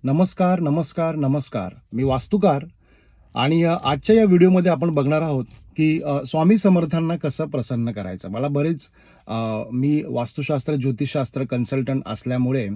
नमस्कार, नमस्कार, नमस्कार. मी वास्तुकार आणि आजच्या या व्हिडिओमध्ये आपण बघणार आहोत की स्वामी समर्थांना कसं प्रसन्न करायचं. मला मी वास्तुशास्त्र, ज्योतिषशास्त्र कन्सल्टंट असल्यामुळे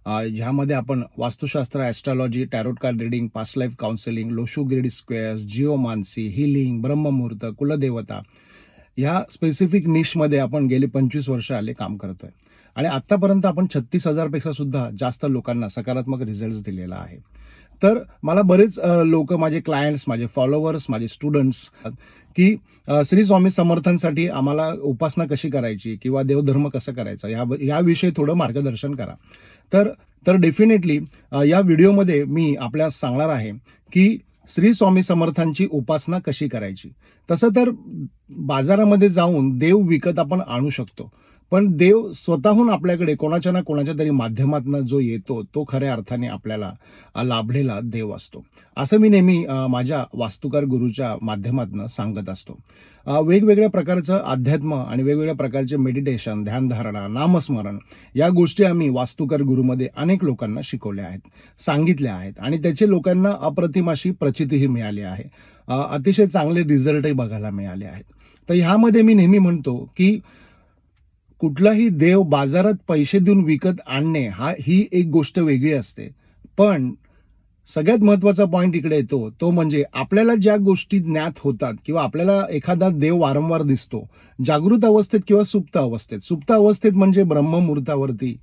ह्यामध्ये आपण वास्तुशास्त्र, astrology, tarot card reading, past life counselling, Lo Shu grid squares, geomancy, healing, ब्रह्ममुहूर्त, कुलदेवता ह्या स्पेसिफिक निशमध्ये आपण गेली 25 वर्ष आले काम करतोय. आणि आत्तापर्यंत आपण 36,000 पेक्षा सुद्धा जास्त लोकांना सकारात्मक रिझल्ट्स दिलेला आहे. तर मला बरेच लोक, माझे क्लायंट्स, माझे फॉलोअर्स, माझे स्टुडंट्स की श्री स्वामी समर्थांसाठी आम्हाला उपासना कशी करायची किंवा देवधर्म कसं करायचा याविषयी थोडं मार्गदर्शन करा. तर तर डेफिनेटली या व्हिडिओमध्ये मी आपल्याला सांगणार आहे की श्री स्वामी समर्थांची उपासना कशी करायची. तसं तर बाजारामध्ये जाऊन देव विकत आपण आणू शकतो, पण देव स्वतःहून आपल्याकडे कोणाच्या ना कोणाच्या तरी माध्यमातून जो येतो तो खऱ्या अर्थाने आपल्याला लाभलेला देव असतो, असं मी नेहमी माझ्या वास्तुकार गुरुच्या माध्यमातून सांगत असतो. वेगवेगळ्या प्रकारचं अध्यात्म आणि वेगवेगळ्या प्रकारचे मेडिटेशन, ध्यानधारणा, नामस्मरण या गोष्टी आम्ही वास्तुकार गुरुमध्ये अनेक लोकांना शिकवल्या आहेत, सांगितल्या आहेत आणि त्याचे लोकांना अप्रतिम अशी प्रचितीही मिळाली आहे. अतिशय चांगले रिझल्टही बघायला मिळाले आहेत. तर ह्यामध्ये मी नेहमी म्हणतो की कुठलाही देव बाजारात पैसे देऊन विकत आणणे ही एक गोष्ट वेगळी असते, पण सगळ्यात महत्त्वाचा पॉईंट इकडे येतो तो म्हणजे आपल्याला ज्या गोष्टी ज्ञात होतात किंवा आपल्याला एखादा देव वारंवार दिसतो जागृत अवस्थेत किंवा सुप्त अवस्थेत म्हणजे ब्रह्ममुहूर्तावरती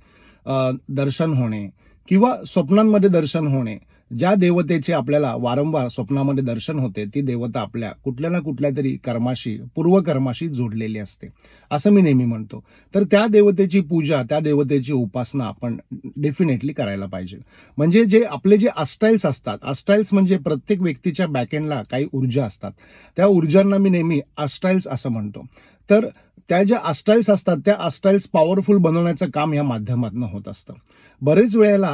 दर्शन होणे किंवा स्वप्नांमध्ये दर्शन होणे. ज्या देवतेचे आपल्याला वारंवार स्वप्नामध्ये दर्शन होते ती देवता आपल्या कुठल्या ना कुठल्या तरी कर्माशी, पूर्वकर्माशी जोडलेली असते, असं मी नेहमी म्हणतो. तर त्या देवतेची पूजा, त्या देवतेची उपासना आपण डेफिनेटली करायला पाहिजे. म्हणजे आपले जे अस्टाईल्स असतात, अस्टाईल्स म्हणजे प्रत्येक व्यक्तीच्या बॅकएंडला काही ऊर्जा असतात, त्या ऊर्जांना मी नेहमी अस्टाईल्स असं म्हणतो. तर त्या ज्या अस्टाईल्स असतात त्या अस्टाईल्स पॉवरफुल बनवण्याचं काम या माध्यमातून होत असतं. बरेच वेळेला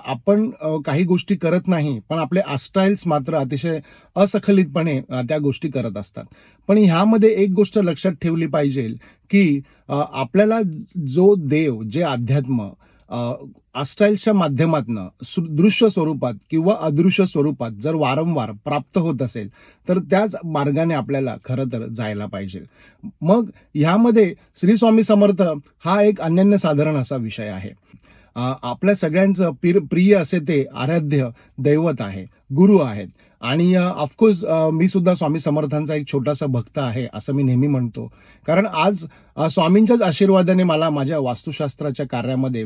आपण काही गोष्टी करत नाही, पण आपले अस्टाईल्स मात्र अतिशय असखलितपणे त्या गोष्टी करत असतात. पण ह्यामध्ये एक गोष्ट लक्षात ठेवली पाहिजे की आपल्याला जो देव, जे अध्यात्म अस्टाईल्सच्या माध्यमातून दृश्य स्वरूपात किंवा अदृश्य स्वरूपात जर वारंवार प्राप्त होत असेल तर त्याच मार्गाने आपल्याला खरं तर जायला पाहिजे. मग ह्यामध्ये श्री स्वामी समर्थ हा एक अनन्यसाधारण असा विषय आहे. आपल्या सगळ्यांचं प्रिय असे ते आराध्य दैवत आहे, गुरु आहेत. आणि ऑफकोर्स मी सुद्धा स्वामी समर्थांचा एक छोटासा भक्त आहे असं मी नेहमी म्हणतो, कारण आज स्वामींच्याच आशीर्वादाने मला माझ्या वास्तुशास्त्राच्या कार्यामध्ये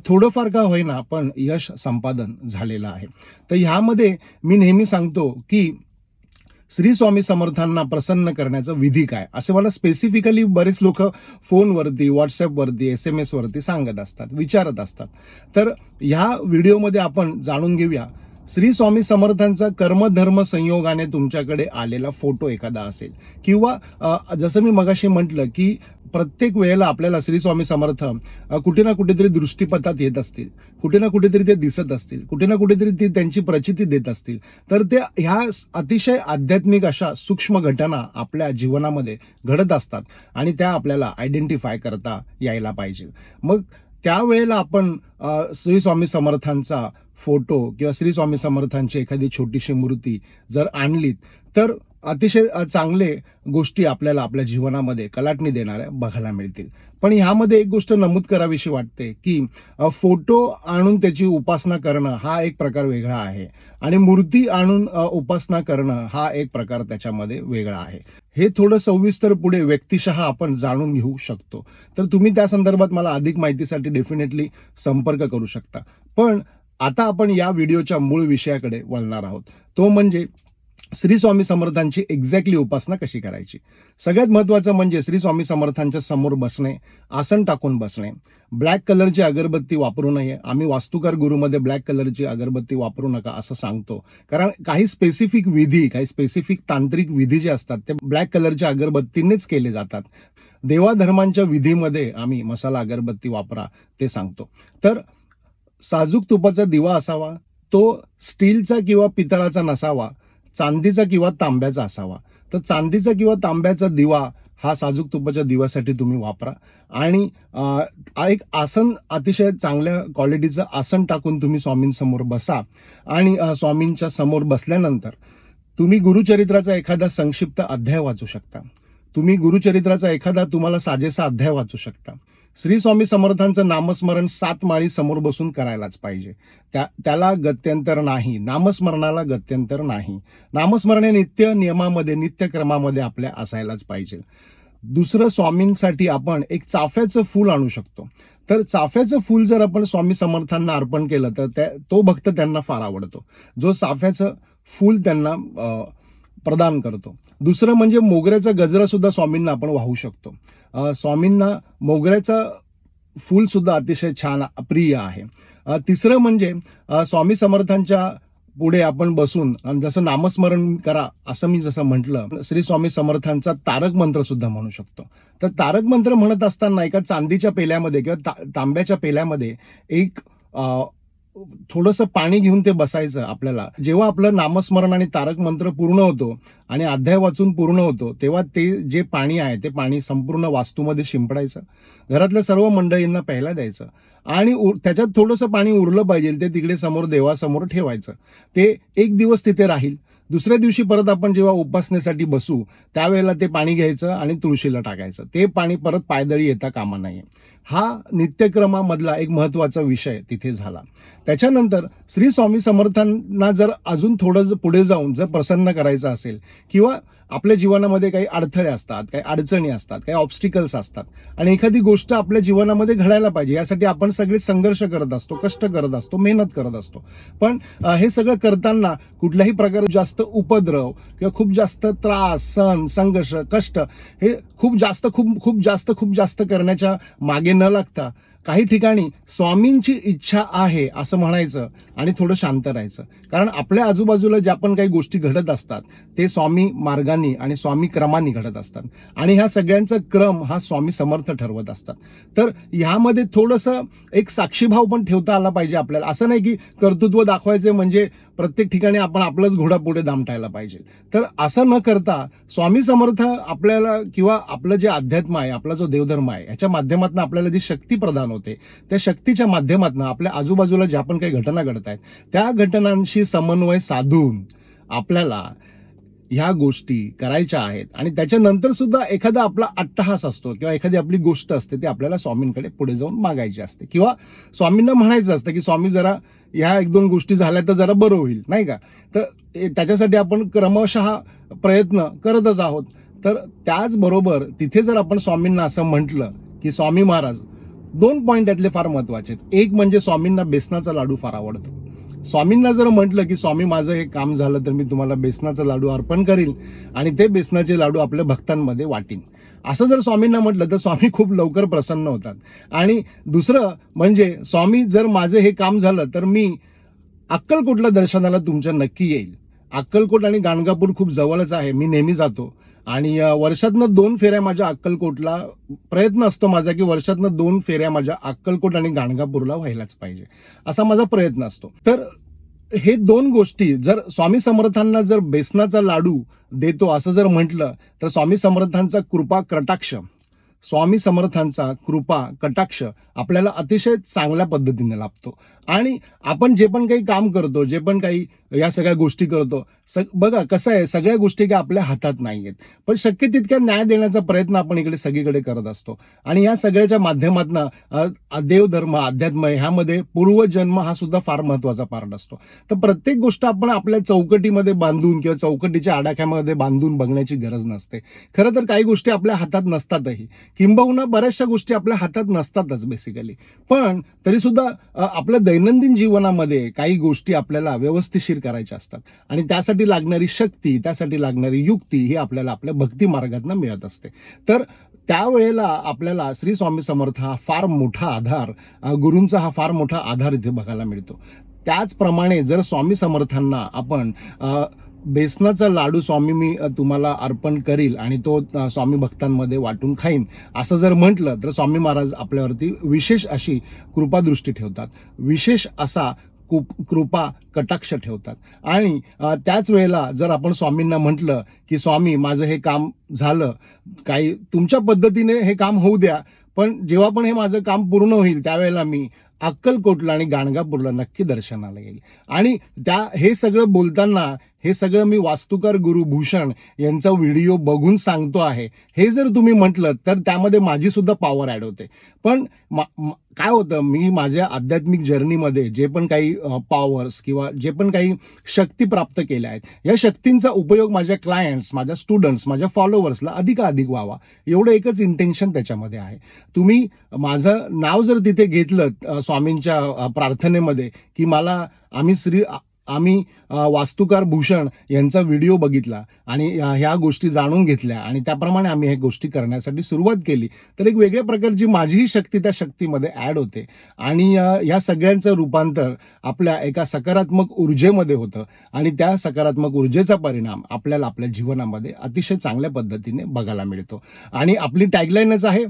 थोडंफार का होईना पण यश संपादन झालेलं आहे. तर ह्यामध्ये मी नेहमी सांगतो की श्री स्वामी समर्थांना प्रसन्न करण्याचा विधी काय, असे मला स्पेसिफिकली बरेच लोक फोनवरती, व्हॉट्सअपवरती, SMS वरती सांगत असतात, विचारत असतात. तर ह्या व्हिडिओमध्ये आपण जाणून घेऊया श्री स्वामी समर्थांचा कर्मधर्म संयोगाने तुमच्याकडे आलेला फोटो एखादा असेल किंवा जसं मी मगाशी म्हटलं की प्रत्येक वेळेला आपल्याला श्री स्वामी समर्थ कुठे ना कुठेतरी दृष्टीपथात येत असतील, कुठे ना कुठेतरी ते दिसत असतील, कुठे ना कुठेतरी ते त्यांची प्रचिती देत असतील, तर ते ह्या अतिशय आध्यात्मिक अशा सूक्ष्म घटना आपल्या जीवनामध्ये घडत असतात आणि त्या आपल्याला आयडेंटिफाय करता यायला पाहिजे. मग त्यावेळेला आपण श्री स्वामी समर्थांचा फोटो किंवा श्री स्वामी समर्थांची एखादी छोटीशी मूर्ती जर आणलीत तर अतिशय चांगले गोष्टी आपल्याला आपल्या जीवनामध्ये कलाटणी देणाऱ्या बघायला मिळतील. पण ह्यामध्ये एक गोष्ट नमूद करावीशी वाटते की फोटो आणून त्याची उपासना करणं हा एक प्रकार वेगळा आहे आणि मूर्ती आणून उपासना करणं हा एक प्रकार त्याच्यामध्ये वेगळा आहे. हे थोडं सविस्तर पुढे व्यक्तिशः आपण जाणून घेऊ शकतो. तर तुम्ही त्या संदर्भात मला अधिक माहितीसाठी डेफिनेटली संपर्क करू शकता. पण आता आपण या व्हिडिओच्या मूळ विषयाकडे वळणार आहोत, तो म्हणजे श्री स्वामी समर्थांची एक्झॅक्टली उपासना कशी करायची. सगळ्यात महत्त्वाचं म्हणजे श्री स्वामी समर्थांच्या समोर बसणे, आसन टाकून बसणे, ब्लॅक कलरची अगरबत्ती वापरू नये. आम्ही वास्तुकार गुरुमध्ये ब्लॅक कलरची अगरबत्ती वापरू नका असं सांगतो, कारण काही स्पेसिफिक विधी, काही स्पेसिफिक तांत्रिक विधी जे असतात ते ब्लॅक कलरच्या अगरबत्तीनेच केले जातात. देवाधर्मांच्या विधीमध्ये आम्ही मसाला अगरबत्ती वापरा ते सांगतो. तर साजूक तुपाचा दिवा असावा, तो स्टीलचा किंवा पितळाचा नसावा, चांदीचा किंवा तांब्याचा असावा. तर चांदीचा किंवा तांब्याचा दिवा हा साजूक तुपाच्या दिव्यासाठी तुम्ही वापरा. आणि एक आसन, अतिशय चांगल्या क्वालिटीचं आसन टाकून तुम्ही स्वामींसमोर बसा. आणि स्वामींच्या समोर बसल्यानंतर तुम्ही गुरुचरित्राचा एखादा संक्षिप्त अध्याय वाचू शकता. तुम्ही गुरुचरित्राचा एखादा तुम्हाला साजेसा अध्याय वाचू शकता. श्री स्वामी समर्थांचं नामस्मरण 7 माळी समोर बसून करायलाच पाहिजे. त्याला गत्यंतर नाही. नामस्मरणाला गत्यंतर नाही. नामस्मरण हे नित्य नियमामध्ये, नित्यक्रमामध्ये आपल्या असायलाच पाहिजे. दुसरं, स्वामींसाठी आपण एक चाफ्याचं फूल आणू शकतो. तर चाफ्याचं फूल जर आपण स्वामी समर्थांना अर्पण केलं तर तो भक्त त्यांना फार आवडतो, जो चाफ्याचं फूल त्यांना प्रदान करतो. दुसरं म्हणजे मोगऱ्याचा गजरा सुद्धा स्वामींना आपण वाहू शकतो. स्वामींना मोगऱ्याचं फूल सुद्धा अतिशय छान प्रिय आहे. तिसरं म्हणजे स्वामी समर्थांच्या पुढे आपण बसून जसं नामस्मरण करा असं मी जसं म्हटलं, श्री स्वामी समर्थांचा तारक मंत्र सुद्धा म्हणू शकतो. तर तारक मंत्र म्हणत असताना एका चांदीच्या पेल्यामध्ये किंवा तांब्याच्या पेल्यामध्ये एक थोडंसं पाणी घेऊन ते बसायचं आपल्याला. जेव्हा आपलं नामस्मरण आणि तारक मंत्र पूर्ण होतो आणि अध्याय वाचून पूर्ण होतो, तेव्हा ते जे पाणी आहे ते पाणी संपूर्ण वास्तूमध्ये शिंपडायचं. घरातल्या सर्व मंडळींना प्यायला द्यायचं. आणि त्याच्यात थोडंसं पाणी उरलं पाहिजे ते तिकडे समोर देवासमोर ठेवायचं. ते एक दिवस तिथे राहील. दुसऱ्या दिवशी परत आपण जेव्हा उपासनेसाठी बसू त्यावेळेला ते पाणी घ्यायचं आणि तुळशीला टाकायचं. ते पाणी परत पायदळी येता कामा नये. हा नित्यक्रमामधला एक महत्त्वाचा विषय तिथे झाला. त्याच्यानंतर श्री स्वामी समर्थांना जर अजून थोडं पुढे जाऊन जर प्रसन्न करायचं असेल, किंवा आपल्या जीवनामध्ये काही अडथळे असतात, काही अडचणी असतात, काही ऑब्स्टिकल्स असतात आणि एखादी गोष्ट आपल्या जीवनामध्ये घडायला पाहिजे, यासाठी आपण सगळे संघर्ष करत असतो, कष्ट करत असतो, मेहनत करत असतो. पण हे सगळं करताना कुठल्याही प्रकारे जास्त उपद्रव किंवा खूप जास्त त्रास, सण, संघर्ष, कष्ट हे खूप जास्त करण्याच्या मागे न लागता काही ठिकाणी स्वामींची इच्छा आहे असं म्हणायचं आणि थोडं शांत राहायचं. कारण आपल्या आजूबाजूला ज्या पण काही गोष्टी घडत असतात ते स्वामी मार्गाने आणि स्वामी क्रमाने घडत असतात आणि ह्या सगळ्यांचा क्रम हा स्वामी समर्थ ठरवत असतात. तर ह्यामध्ये थोडंसं एक साक्षीभाव पण ठेवता आला पाहिजे आपल्याला. असं नाही की कर्तृत्व दाखवायचे म्हणजे प्रत्येक ठिकाणी आपण आपलंच घोडा पुढे दामटायला पाहिजे. तर असं न करता स्वामी समर्थ आपल्याला किंवा आपलं जे अध्यात्म आहे, आपला जो देवधर्म आहे, ह्याच्या माध्यमातून आपल्याला जी शक्ती प्रदान होते, त्या शक्तीच्या माध्यमातून आपल्या आजूबाजूला ज्या पण काही घटना घडत आहेत त्या घटनांशी समन्वय साधून आपल्याला ह्या गोष्टी करायच्या आहेत. आणि त्याच्यानंतर सुद्धा एखादा आपला अट्टहास असतो किंवा एखादी आपली गोष्ट असते ती आपल्याला स्वामींकडे पुढे जाऊन मागायची असते, किंवा स्वामींना म्हणायचं असतं की स्वामी जरा ह्या 1-2 गोष्टी झाल्या तर जरा बरं होईल, नाही का. तर त्याच्यासाठी आपण क्रमशः प्रयत्न करतच आहोत. तर त्याचबरोबर तिथे जर आपण स्वामींना असं म्हटलं की स्वामी महाराज, 2 पॉईंट यातले फार महत्वाचे आहेत. एक म्हणजे स्वामींना बेसनाचा लाडू फार आवडतो. स्वामींना जर म्हटलं की स्वामी माझं हे काम झालं तर मी तुम्हाला बेसनाचा लाडू अर्पण करील आणि ते बेसनाचे लाडू आपल्या भक्तांमध्ये वाटीन, असं जर स्वामींना म्हटलं तर स्वामी खूप लवकर प्रसन्न होतात. आणि दुसरं म्हणजे स्वामी जर माझं हे काम झालं तर मी अक्कलकोटला दर्शनाला तुमच्या नक्की येईल. अक्कलकोट आणि गाणगापूर खूप जवळच आहे, मी नेहमी जातो आणि वर्षातनं 2 फेऱ्या माझ्या अक्कलकोटला, प्रयत्न असतो माझा की वर्षातनं 2 फेऱ्या माझ्या अक्कलकोट आणि गाणगापूरला व्हायलाच पाहिजे, असा माझा प्रयत्न असतो. तर हे 2 गोष्टी जर स्वामी समर्थांना जर बेसनाचा लाडू देतो असं जर म्हटलं तर स्वामी समर्थांचा कृपा कटाक्ष, स्वामी समर्थांचा कृपा कटाक्ष आपल्याला अतिशय चांगल्या पद्धतीने लाभतो. आणि आपण जे पण काही काम करतो, जे पण काही या सगळ्या गोष्टी करतो, बघा कसं आहे, सगळ्या गोष्टी काय आपल्या हातात नाही आहेत, पण शक्य तितक्या न्याय देण्याचा प्रयत्न आपण इकडे सगळीकडे करत असतो. आणि या सगळ्याच्या माध्यमातून देवधर्म, अध्यात्म ह्यामध्ये पूर्वजन्म हा सुद्धा फार महत्वाचा पार्ट असतो. तर प्रत्येक गोष्ट आपण आपल्या चौकटीमध्ये बांधून किंवा चौकटीच्या आडाख्यामध्ये बांधून बघण्याची गरज नसते. खरं तर काही गोष्टी आपल्या हातात नसतातही, किंबहुना बऱ्याचशा गोष्टी आपल्या हातात नसतातच बेसिकली. पण तरी सुद्धा आपल्या दैनंदिन जीवनामध्ये काही गोष्टी आपल्याला व्यवस्थिशीर करायच्या असतात आणि त्यासाठी लागणारी शक्ती, त्यासाठी लागणारी युक्ती ही आपल्याला आपल्या भक्ती मार्गातून मिळत असते. तर त्यावेळेला आपल्याला श्री स्वामी समर्थ हा फार मोठा आधार, गुरूंचा हा फार मोठा आधार इथे बघायला मिळतो. त्याचप्रमाणे जर स्वामी समर्थांना आपण बेसनाचा लाडू स्वामी मी तुम्हाला अर्पण करील आणि तो स्वामी भक्तांमध्ये वाटून खाईन असं जर म्हटलं तर स्वामी महाराज आपल्यावरती विशेष अशी कृपादृष्टी ठेवतात, विशेष असा कृपा कटाक्ष ठेवतात. आणि त्याच वेळेला जर आपण स्वामींना म्हटलं की स्वामी माझं हे काम झालं, काही तुमच्या पद्धतीने हे काम होऊ द्या, पण जेव्हा पण हे माझं काम पूर्ण होईल त्यावेळेला मी अक्कलकोटला आणि गाणगापूरला नक्की दर्शनाला येईल. आणि हे सगळं बोलताना हे सगळं मी वास्तुकार गुरु भूषण यांचा व्हिडिओ बघून सांगतो आहे, हे जर तुम्ही म्हटलं तर त्यामध्ये माझी सुद्धा पॉवर ॲड होते. पण काय होतं, मी माझ्या आध्यात्मिक जर्नीमध्ये जे पण काही पॉवर्स किंवा जे पण काही शक्ती प्राप्त केल्या आहेत, या शक्तींचा उपयोग माझ्या क्लायंट्स, माझ्या स्टुडंट्स, माझ्या फॉलोअर्सला अधिकाधिक व्हावा, एवढं एकच इंटेन्शन त्याच्यामध्ये आहे. तुम्ही माझं नाव जर तिथे घेतलं स्वामींच्या प्रार्थनेमध्ये की आम्ही वास्तुकार भूषण यांचा व्हिडिओ बघितला आणि ह्या गोष्टी जाणून घेतल्या आणि त्याप्रमाणे आम्ही ह्या गोष्टी करण्यासाठी सुरुवात केली, तर एक वेगळ्या प्रकारची माझीही शक्ती त्या शक्तीमध्ये ॲड होते आणि ह्या सगळ्यांचं रूपांतर आपल्या एका सकारात्मक ऊर्जेमध्ये होतं आणि त्या सकारात्मक ऊर्जेचा परिणाम आपल्याला आपल्या जीवनामध्ये अतिशय चांगल्या पद्धतीने बघायला मिळतो. आणि आपली टॅगलाईनच आहे,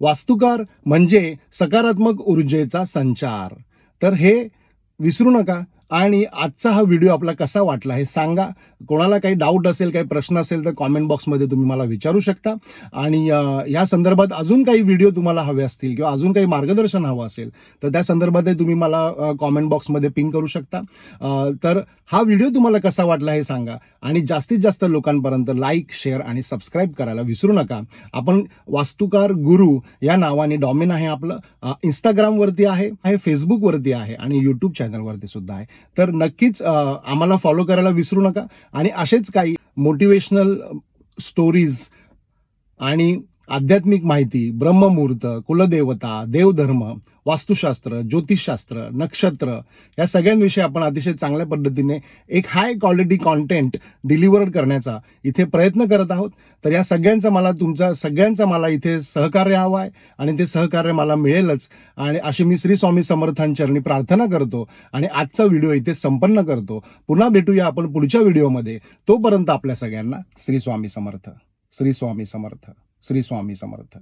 वास्तुकार म्हणजे सकारात्मक ऊर्जेचा संचार. तर हे विसरू नका. आणि आजचा हा व्हिडिओ आपला कसा वाटला हे सांगा. कोणाला काही डाऊट असेल, काही प्रश्न असेल तर कॉमेंट बॉक्समध्ये तुम्ही मला विचारू शकता. आणि या संदर्भात अजून काही व्हिडिओ तुम्हाला हवे असतील किंवा अजून काही मार्गदर्शन हवं असेल तर त्या संदर्भातही तुम्ही मला कॉमेंट बॉक्समध्ये पिंग करू शकता. तर हा व्हिडिओ तुम्हाला कसा वाटला हे सांगा आणि जास्तीत जास्त लोकांपर्यंत लाईक, शेअर आणि सबस्क्राईब करायला विसरू नका. आपण वास्तुकार गुरु या नावाने डॉमेन आहे आपलं, इंस्टाग्रामवरती आहे, फेसबुकवरती आहे आणि यूट्यूब चॅनलवरती सुद्धा आहे. तर नक्कीच आम्हाला फॉलो करायला विसरू नका. आणि असेच काही मोटिवेशनल स्टोरीज आणि आध्यात्मिक माहिती, ब्रह्ममुहूर्त, कुलदेवता, देवधर्म, वास्तुशास्त्र, ज्योतिषशास्त्र, नक्षत्र या सगळ्यांविषयी आपण अतिशय चांगल्या पद्धतीने एक हाय क्वालिटी कॉन्टेंट डिलिव्हर करण्याचा इथे प्रयत्न करत आहोत. तर या तुमचा सगळ्यांचा मला इथे सहकार्य हवं आहे आणि ते सहकार्य मला मिळेलच. आणि अशी मी श्री स्वामी समर्थांचरणी प्रार्थना करतो आणि आजचा व्हिडिओ इथे संपन्न करतो. पुन्हा भेटूया आपण पुढच्या व्हिडिओमध्ये. तोपर्यंत आपल्या सगळ्यांना श्री स्वामी समर्थ, श्री स्वामी समर्थ, श्री स्वामी समर्थ.